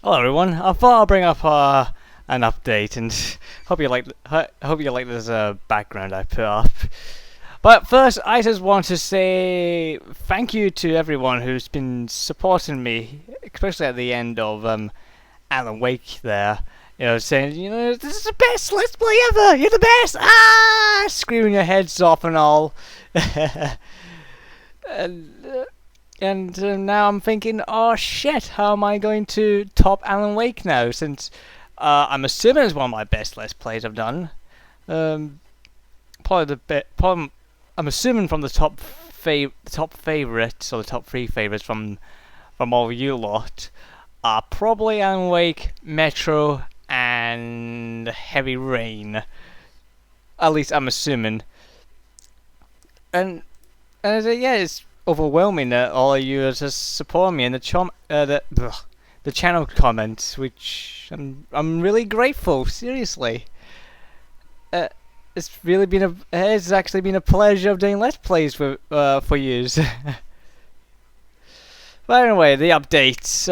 Hello everyone. I thought I'll bring up an update and hope you like this background I put up. But first, I just want to say thank you to everyone who's been supporting me, especially at the end of Alan Wake. There, saying this is the best Let's Play ever. You're the best. Screaming your heads off and all. and, now I'm thinking, oh shit, how am I going to top Alan Wake now? Since I'm assuming it's one of my best Let's Plays I've done. I'm assuming from the top favorites or the top three favorites from all of you lot are probably Alan Wake, Metro, and Heavy Rain. At least I'm assuming. And yeah, it's overwhelming that all of you are just supporting me in the channel comments, which I'm really grateful. Seriously, it's actually been a pleasure of doing Let's Plays for yous. But anyway, the updates.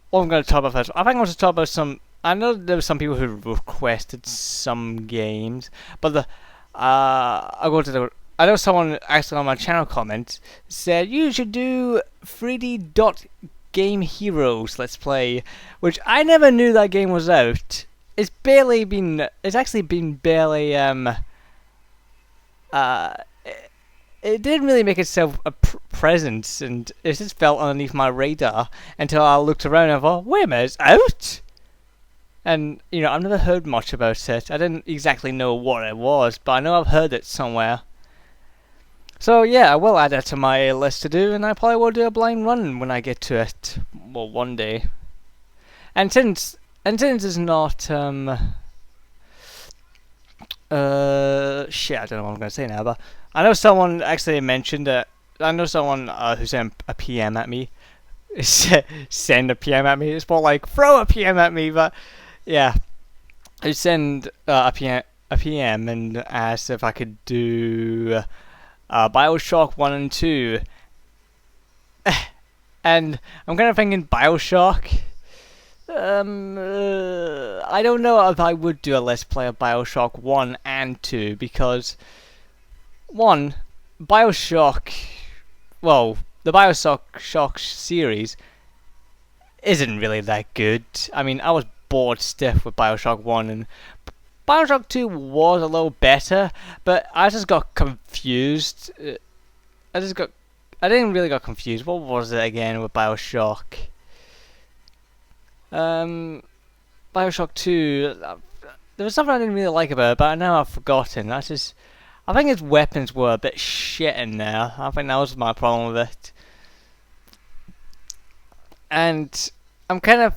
What I'm going to talk about first. I think I want to talk about some. I know there were some people who requested some games, but I'll go to the. I know someone actually on my channel comment said you should do 3D Dot Game Heroes Let's Play, which I never knew that game was out. It's actually been barely it didn't really make itself a presence, and it just fell underneath my radar until I looked around and thought, wait a minute, it's out? And I've never heard much about it. I didn't exactly know what it was, but I know I've heard it somewhere. So yeah, I will add that to my list to do, and I probably will do a blind run when I get to it. Well, one day. And since it's not shit, I don't know what I'm gonna say now, but I know someone actually mentioned that. I know someone who sent a PM at me. Send a PM at me. It's more like throw a PM at me, but yeah, who send a PM and asked if I could do Bioshock 1 and 2. And I'm kind of thinking Bioshock. I don't know if I would do a Let's Play of Bioshock 1 and 2 because, one, Bioshock, well, the Bioshock series isn't really that good. I mean, I was bored stiff with Bioshock 1, and Bioshock 2 was a little better, but I just got confused. I didn't really get confused. What was it again with Bioshock? Bioshock 2, there was something I didn't really like about it, but now I've forgotten. I think its weapons were a bit shit in there. I think that was my problem with it. And I'm kind of...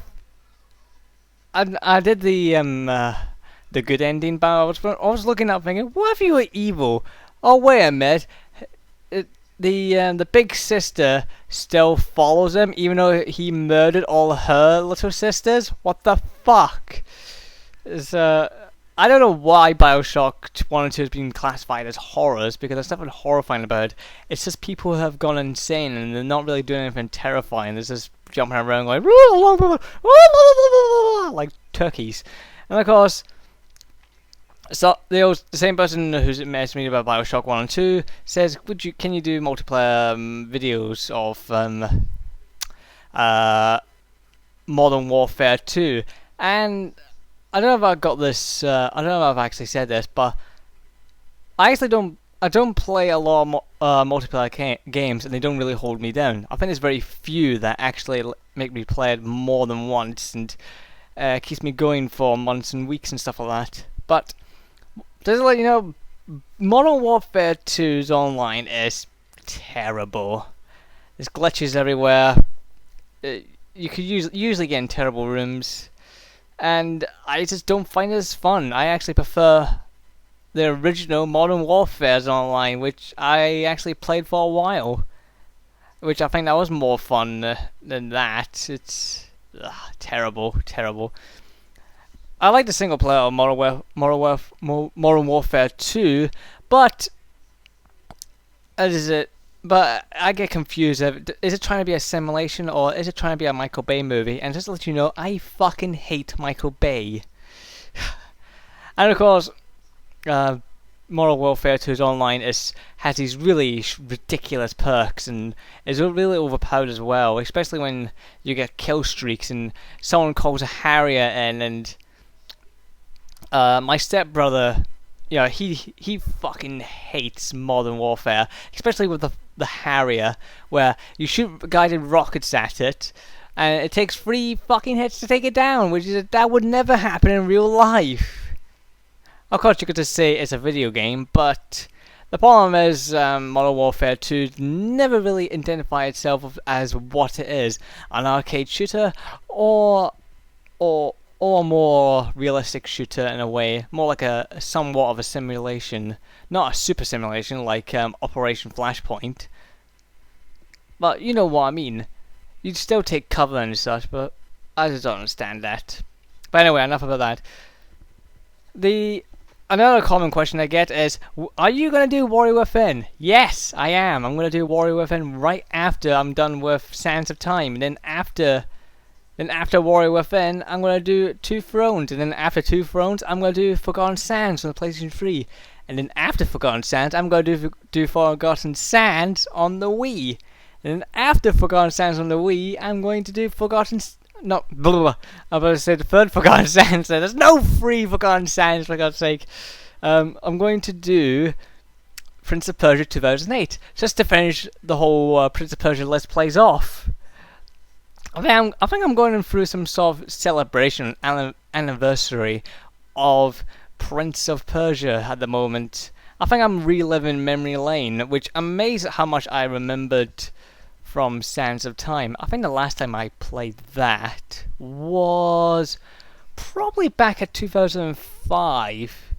I did the good ending, but I was looking up thinking, what if you were evil? Oh, wait a minute. The big sister still follows him, even though he murdered all her little sisters. What the fuck? I don't know why Bioshock 1 and 2 has been classified as horrors, because there's nothing horrifying about it. It's just people who have gone insane and they're not really doing anything terrifying. They're just jumping around going like turkeys. And of course, so the same person who's messaged me about Bioshock 1 and 2 says, can you do multiplayer videos of Modern Warfare 2? And I don't know if I got this. I don't know if I've actually said this, but I don't play a lot of multiplayer games, and they don't really hold me down. I think there's very few that actually make me play it more than once and keeps me going for months and weeks and stuff like that. But just to let you know, Modern Warfare 2's online is terrible. There's glitches everywhere. You could usually get in terrible rooms, and I just don't find it as fun. I actually prefer the original Modern Warfare's online, which I actually played for a while, which I think that was more fun than that. It's terrible. I like the single player of Modern Warfare 2, but But I get confused. Is it trying to be a simulation or is it trying to be a Michael Bay movie? And just to let you know, I fucking hate Michael Bay. And of course, uh, Modern Warfare 2's online has these really ridiculous perks and is really overpowered as well, especially when you get kill streaks and someone calls a Harrier in, and my stepbrother, he fucking hates Modern Warfare, especially with the Harrier, where you shoot guided rockets at it, and it takes 3 fucking hits to take it down, that would never happen in real life. Of course, you could just say it's a video game, but the problem is Modern Warfare 2 never really identified itself as what it is, an arcade shooter or a more realistic shooter in a way, more like a somewhat of a simulation, not a super simulation like Operation Flashpoint. But you know what I mean. You'd still take cover and such, but I just don't understand that. But anyway, enough about that. Another common question I get is, are you going to do Warrior Within? Yes, I am. I'm going to do Warrior Within right after I'm done with Sands of Time. And then after Warrior Within, I'm going to do Two Thrones. And then after Two Thrones, I'm going to do Forgotten Sands on the PlayStation 3. And then after Forgotten Sands, I'm going to do Forgotten Sands on the Wii. And then after Forgotten Sands on the Wii, I'm going to do I'm about to say the third Forgotten Sands. There's no free Forgotten Sands, for God's sake. I'm going to do Prince of Persia 2008, just to finish the whole Prince of Persia Let's Plays off. I think I'm going through some sort of celebration anniversary of Prince of Persia at the moment. I think I'm reliving memory lane, which I'm amazed at how much I remembered from Sands of Time. I think the last time I played that was probably back at 2005.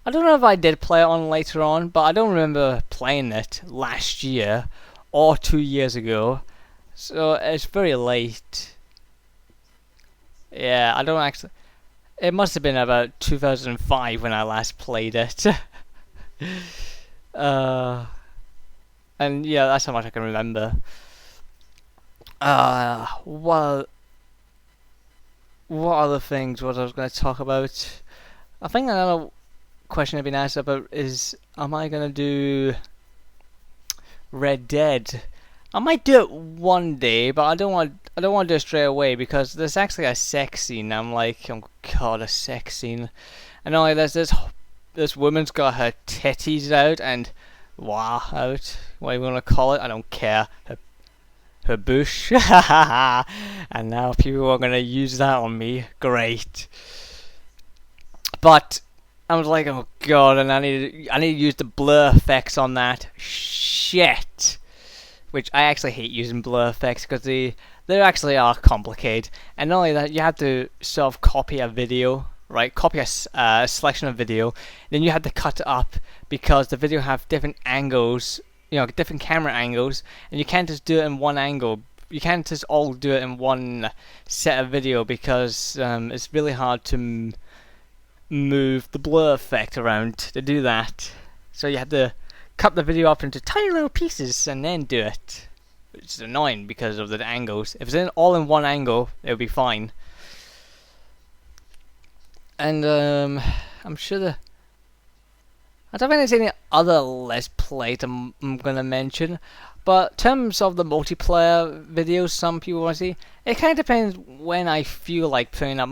I don't know if I did play it on later on, but I don't remember playing it last year or 2 years ago. So it's very late. Yeah, I don't actually. It must have been about 2005 when I last played it. And yeah, that's how much I can remember. What other things was I was going to talk about? I think another question I've been asked about is, am I going to do Red Dead? I might do it one day, but I don't want to do it straight away because there's actually a sex scene. I'm like, oh god, a sex scene. And only there's this woman's got her titties out and out, what you want to call it, I don't care. Her bush. And now people are going to use that on me. Great. But I was like, oh god, and I need to use the blur effects on that. Shit. Which I actually hate using blur effects because they actually are complicated. And not only that, you have to sort of copy a video, right? Copy a selection of video, then you have to cut it up because the video have different angles, different camera angles, and you can't just do it in one angle. You can't just all do it in one set of video because it's really hard to move the blur effect around to do that. So you have to cut the video up into tiny little pieces and then do it. Which is annoying because of the angles. If it's all in one angle, it would be fine. And I'm sure I don't think there's any other Let's Plays I'm gonna mention, but in terms of the multiplayer videos some people want to see, it kind of depends when I feel like putting up